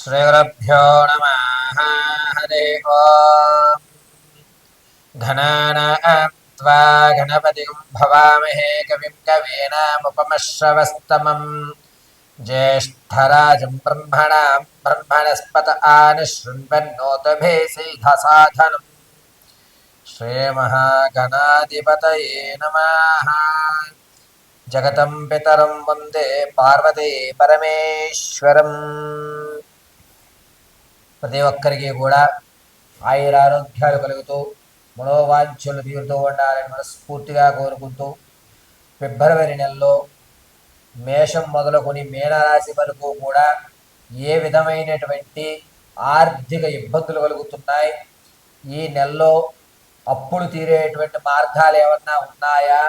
श्रीगुरुभ्यो नमः। हरिः ओम्। घनानां त्वा गणपतिं भवामहे कविं कवीनामुपमश्रवस्तमम् ज्येष्ठराजं ब्रह्मणां ब्रह्मणस्पत आनशृण्वन्नोतभेसीधसाधनम् श्रीमहागणाधिपतये नमः। जगतं पितरं वन्दे पार्वती परमेश्वरम्। ప్రతి ఒక్కరికి కూడా ఆయురారోగ్యాలు కలుగుతూ మనోవాంఛలు తీరుతూ ఉండాలని మనస్ఫూర్తిగా కోరుకుంటూ ఫిబ్రవరి నెలలో మేషం మొదలుకొని మీనరాశి వరకు కూడా ఏ విధమైనటువంటి ఆర్థిక ఇబ్బందులు కలుగుతున్నాయి, ఈ నెలలో అప్పులు తీరేటువంటి మార్గాలు ఏమన్నా ఉన్నాయా,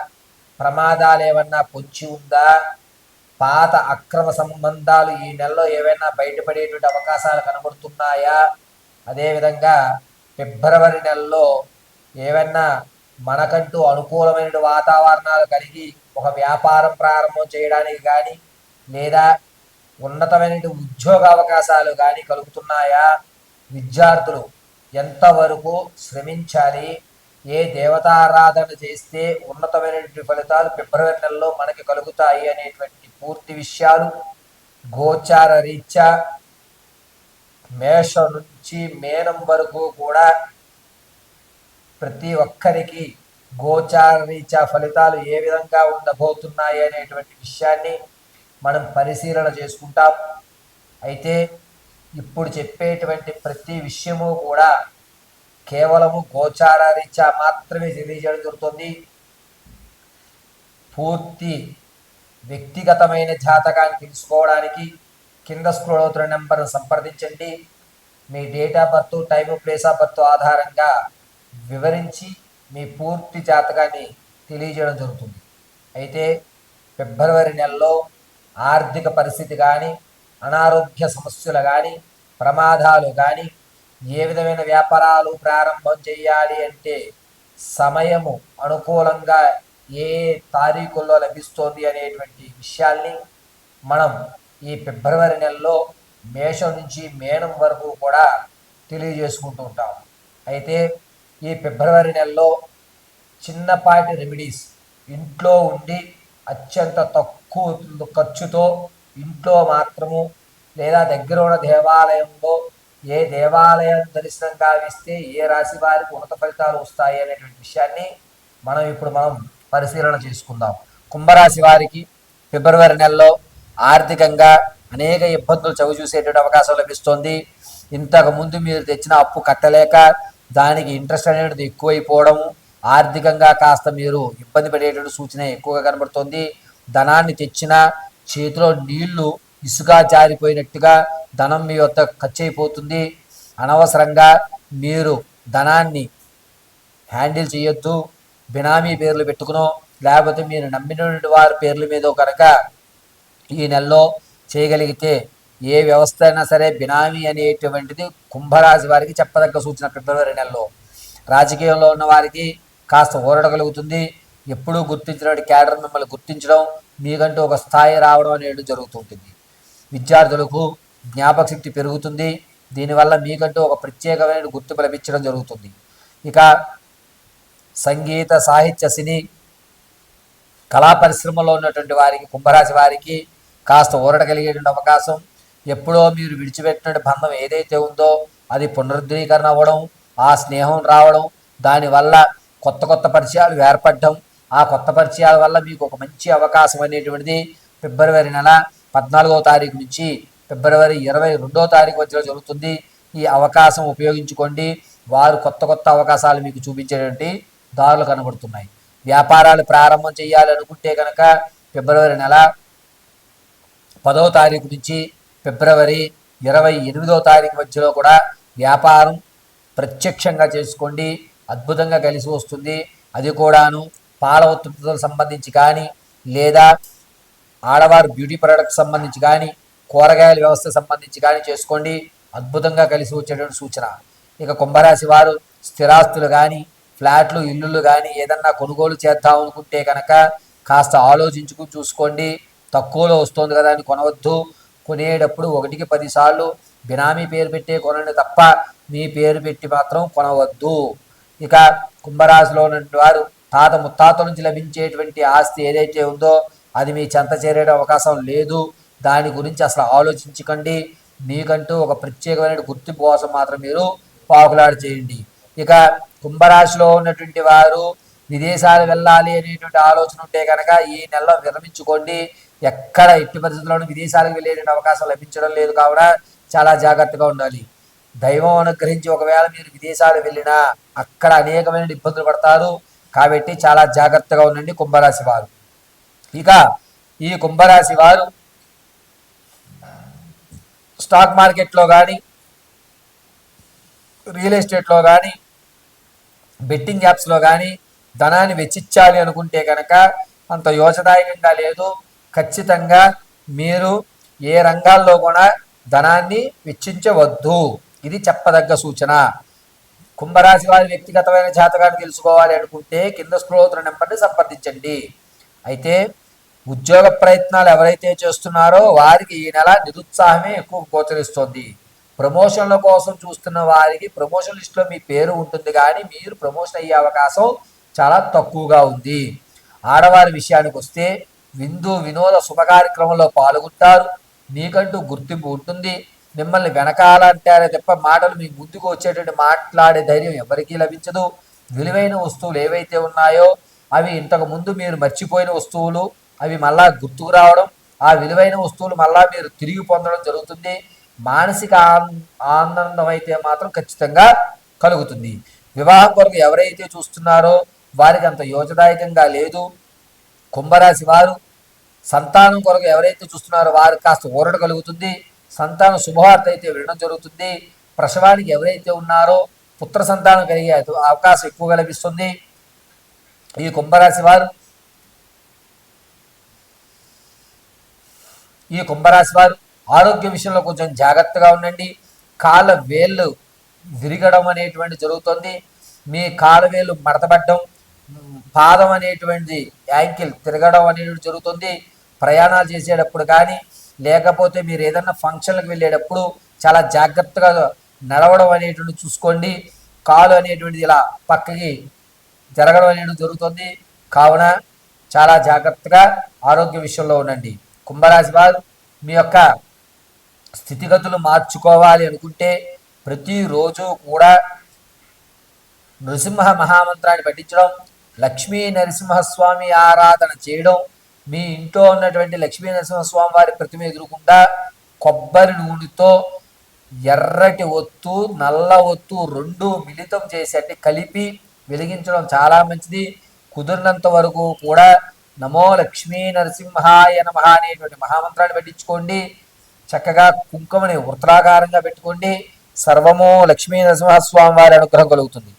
ప్రమాదాలు ఏమన్నా పొంచి ఉందా, పాత అక్రమ సంబంధాలు ఈ నెలలో ఏవైనా బయటపడేటువంటి అవకాశాలు కనబడుతున్నాయా, అదేవిధంగా ఫిబ్రవరి నెలలో ఏవైనా మనకంటూ అనుకూలమైన వాతావరణాలు కలిగి ఒక వ్యాపారం ప్రారంభం చేయడానికి కానీ లేదా ఉన్నతమైన ఉద్యోగ అవకాశాలు కానీ కలుగుతున్నాయా, విద్యార్థులు ఎంతవరకు శ్రమించాలి, ఏ దేవతారాధన చేస్తే ఉన్నతమైనటువంటి ఫలితాలు ఫిబ్రవరి నెలలో మనకి కలుగుతాయి అనేటువంటి పూర్తి విషయాలు గోచార రీత్యా మేషం నుంచి మీనం వరకు కూడా ప్రతి ఒక్కరికి గోచార రీత్యా ఫలితాలు ఏ విధంగా ఉండబోతున్నాయి అనేటువంటి విషయాన్ని మనం పరిశీలన చేసుకుంటాం. అయితే ఇప్పుడు చెప్పేటువంటి ప్రతి విషయము కూడా కేవలము గోచార రీత్యా మాత్రమే తెలియజేయడం జరుగుతుంది. పూర్తి వ్యక్తిగతమైన జాతకాన్ని తెలుసుకోవడానికి కింద స్క్రోల్ అవుతున్న నెంబర్ను సంప్రదించండి. మీ date of birth, time, place of birth ఆధారంగా వివరించి మీ పూర్తి జాతకాన్ని తెలియజేయడం జరుగుతుంది. అయితే ఫిబ్రవరి నెలలో ఆర్థిక పరిస్థితి కానీ, అనారోగ్య సమస్యలు కానీ, ప్రమాదాలు కానీ, ఏ విధమైన వ్యాపారాలు ప్రారంభం చేయాలి అంటే సమయము అనుకూలంగా ఏ తారీఖుల్లో లభిస్తోంది అనేటువంటి విషయాల్ని మనం ఈ ఫిబ్రవరి నెలలో మేషం నుంచి మీనం వరకు కూడా తెలియజేసుకుంటూ ఉంటాం. అయితే ఈ ఫిబ్రవరి నెలలో చిన్నపాటి రెమెడీస్ ఇంట్లో ఉండి అత్యంత తక్కువ ఖర్చుతో ఇంట్లో మాత్రము లేదా దగ్గర ఉన్న దేవాలయంలో ఏ దేవాలయం దర్శనం గావిస్తే ఏ రాశి వారికి ఉన్నత ఫలితాలు వస్తాయి అనేటువంటి విషయాన్ని మనం పరిశీలన చేసుకుందాం. కుంభరాశి వారికి ఫిబ్రవరి నెలలో ఆర్థికంగా అనేక ఇబ్బందులు చవిచూసేటువంటి అవకాశం లభిస్తుంది. ఇంతకు ముందు మీరు తెచ్చిన అప్పు కట్టలేక దానికి ఇంట్రెస్ట్ అనేది ఎక్కువైపోవడము, ఆర్థికంగా కాస్త మీరు ఇబ్బంది పడేటువంటి సూచన ఎక్కువగా కనబడుతుంది. ధనాన్ని తెచ్చిన చేతిలో నీళ్లు ఇసుగా జారిపోయినట్టుగా ధనం మీ వద్ద ఖర్చు అయిపోతుంది. అనవసరంగా మీరు ధనాన్ని హ్యాండిల్ చేయొద్దు. బినామీ పేర్లు పెట్టుకునో లేకపోతే మీరు నమ్మిన వారి పేర్ల మీద కనుక ఈ నెలలో చేయగలిగితే ఏ వ్యవస్థ అయినా సరే బినామీ అనేటువంటిది కుంభరాశి వారికి చెప్పదగ్గ సూచన. ఫిబ్రవరి నెలలో రాజకీయంలో ఉన్న వారికి కాస్త ఊరట కలుగుతుంది. ఎప్పుడూ గుర్తించిన క్యాడర్ మిమ్మల్ని గుర్తించడం, మీకంటూ ఒక స్థాయి రావడం అనేది జరుగుతుంటుంది. విద్యార్థులకు జ్ఞాపక శక్తి పెరుగుతుంది. దీనివల్ల మీకంటూ ఒక ప్రత్యేకమైన గుర్తింపు లభించడం జరుగుతుంది. ఇక సంగీత, సాహిత్య, సినీ, కళా పరిశ్రమలో ఉన్నటువంటి వారికి, కుంభరాశి వారికి కాస్త ఊరట కలిగేటువంటి అవకాశం. ఎప్పుడో మీరు విడిచిపెట్టిన బంధం ఏదైతే ఉందో అది పునరుద్ధరీకరణ అవ్వడం, ఆ స్నేహం రావడం, దానివల్ల కొత్త కొత్త పరిచయాలు ఏర్పడడం, ఆ కొత్త పరిచయాల వల్ల మీకు ఒక మంచి అవకాశం అనేటువంటిది ఫిబ్రవరి నెల 14వ తారీఖు నుంచి ఫిబ్రవరి 22వ తారీఖు మధ్యలో జరుగుతుంది. ఈ అవకాశం ఉపయోగించుకోండి. వారు కొత్త కొత్త అవకాశాలు మీకు చూపించేటువంటి దారులు కనబడుతున్నాయి. వ్యాపారాలు ప్రారంభం చేయాలనుకుంటే కనుక ఫిబ్రవరి నెల 10వ తారీఖు నుంచి ఫిబ్రవరి 28వ తారీఖు మధ్యలో కూడా వ్యాపారం ప్రత్యక్షంగా చేసుకోండి. అద్భుతంగా కలిసి వస్తుంది. అది కూడాను పాల ఉత్పత్తులకు సంబంధించి కానీ లేదా ఆడవారు బ్యూటీ ప్రొడక్ట్స్ సంబంధించి కానీ కూరగాయల వ్యవస్థ సంబంధించి కానీ చేసుకోండి. అద్భుతంగా కలిసి వచ్చేటువంటి సూచన. ఇక కుంభరాశి వారు స్థిరాస్తులు కానీ ఫ్లాట్లు, ఇల్లులు కానీ ఏదన్నా కొనుగోలు చేద్దాం అనుకుంటే కనుక కాస్త ఆలోచించుకుని చూసుకోండి. తక్కువలో వస్తుంది కదా అని కొనవద్దు. కొనేటప్పుడు 1కి 10 సార్లు బినామీ పేరు పెట్టే కొనండి తప్ప మీ పేరు పెట్టి మాత్రం కొనవద్దు. ఇక కుంభరాశిలో ఉన్నటువంటి వారు తాత ముత్తాతల నుంచి లభించేటువంటి ఆస్తి ఏదైతే ఉందో అది మీ చెంత చేరే అవకాశం లేదు. దాని గురించి అసలు ఆలోచించకండి. మీకంటూ ఒక ప్రత్యేకమైన గుర్తింపు కోసం మాత్రం మీరు పాకులాడు చేయండి. ఇక కుంభరాశిలో ఉన్నటువంటి వారు విదేశాలు వెళ్ళాలి అనేటువంటి ఆలోచన ఉంటే కనుక ఈ నెలలో విరమించుకోండి. ఎక్కడ ఎట్టి పరిస్థితుల్లోనూ విదేశాలకు వెళ్ళేటువంటి అవకాశం లభించడం లేదు కావున చాలా జాగ్రత్తగా ఉండాలి. దైవం అనుగ్రహించి ఒకవేళ మీరు విదేశాలు వెళ్ళినా అక్కడ అనేకమైన ఇబ్బందులు పడతారు. కాబట్టి చాలా జాగ్రత్తగా ఉండండి కుంభరాశి వారు. ఇక ఈ కుంభరాశి వారు స్టాక్ మార్కెట్లో కానీ రియల్ ఎస్టేట్లో కానీ బెట్టింగ్ యాప్స్లో కానీ ధనాన్ని వెచ్చించాలి అనుకుంటే కనుక అంత యోచదాయకంగా లేదు. ఖచ్చితంగా మీరు ఏ రంగాల్లో కూడా ధనాన్ని వెచ్చించవద్దు. ఇది చెప్పదగ్గ సూచన. కుంభరాశి వారి వ్యక్తిగతమైన జాతకాన్ని తెలుసుకోవాలి అనుకుంటే కింద స్క్రోల్ అవుతున్న నెంబర్ని సంప్రదించండి. అయితే ఉద్యోగ ప్రయత్నాలు ఎవరైతే చేస్తున్నారో వారికి ఈ నెల నిరుత్సాహమే ఎక్కువ గోచరిస్తోంది. ప్రమోషన్ల కోసం చూస్తున్న వారికి ప్రమోషన్ లిస్టులో మీ పేరు ఉంటుంది కానీ మీరు ప్రమోషన్ అయ్యే అవకాశం చాలా తక్కువగా ఉంది. ఆడవారి విషయానికి వస్తే విందు వినోద శుభ కార్యక్రమంలో పాల్గొంటారు. మీకంటూ గుర్తింపు ఉంటుంది. మిమ్మల్ని వెనకాలంటారే తప్ప మాటలు మీ ముందుకు వచ్చేటువంటి మాట్లాడే ధైర్యం ఎవరికీ లభించదు. విలువైన వస్తువులు ఏవైతే ఉన్నాయో అవి ఇంతకు ముందు మీరు మర్చిపోయిన వస్తువులు అవి మళ్ళా గుర్తుకు రావడం, ఆ విలువైన వస్తువులు మళ్ళా మీరు తిరిగి పొందడం జరుగుతుంది. మానసిక ఆనందం అయితే మాత్రం ఖచ్చితంగా కలుగుతుంది. వివాహం కొరకు ఎవరైతే చూస్తున్నారో వారికి అంత యోచదాయకంగా లేదు. కుంభరాశి వారు సంతానం కొరకు ఎవరైతే చూస్తున్నారో వారికి కాస్త ఊరట కలుగుతుంది. సంతాన శుభవార్త అయితే వినడం జరుగుతుంది. ప్రసవానికి ఎవరైతే ఉన్నారో పుత్ర సంతానం కలిగే అవకాశం ఎక్కువగా లభిస్తుంది. ఈ కుంభరాశి వారు ఆరోగ్య విషయంలో కొంచెం జాగ్రత్తగా ఉండండి. కాళ్ళ వేళ్ళు విరగడం అనేటువంటి జరుగుతుంది. మీ కాళ్ళ వేళ్ళు మడతపడడం, పాదం అనేటువంటి యాంకిల్ తిరగడం అనేటువంటి జరుగుతుంది. ప్రయాణాలు చేసేటప్పుడు కానీ లేకపోతే మీరు ఏదన్నా ఫంక్షన్లకు వెళ్ళేటప్పుడు చాలా జాగ్రత్తగా నడవడం అనేటువంటి చూసుకోండి. కాలు అనేటువంటిది ఇలా పక్కకి జరగడం అనేటువంటి జరుగుతుంది. కావున చాలా జాగ్రత్తగా ఆరోగ్య విషయంలో ఉండండి. కుంభరాశి వారు మీ యొక్క స్థితిగతులు మార్చుకోవాలి అనుకుంటే ప్రతిరోజు కూడా నృసింహ మహామంత్రాన్ని పఠించడం, లక్ష్మీ నరసింహస్వామి ఆరాధన చేయడం, మీ ఇంట్లో ఉన్నటువంటి లక్ష్మీ నరసింహస్వామి వారి ప్రతిమ ఎదురుకుండా కొబ్బరి నూనెతో ఎర్రటి ఒత్తు నల్ల ఒత్తు రెండు మిళితం చేసి అంటే కలిపి వెలిగించడం చాలా మంచిది. కుదిరినంత వరకు కూడా నమో లక్ష్మీ నరసింహాయ నమః అనేటువంటి మహామంత్రాన్ని పఠించుకోండి. చక్కగా కుంకుమని వృత్తాకారంగా పెట్టుకోండి. సర్వము లక్ష్మీ నరసింహస్వామి వారి అనుగ్రహం కలుగుతుంది.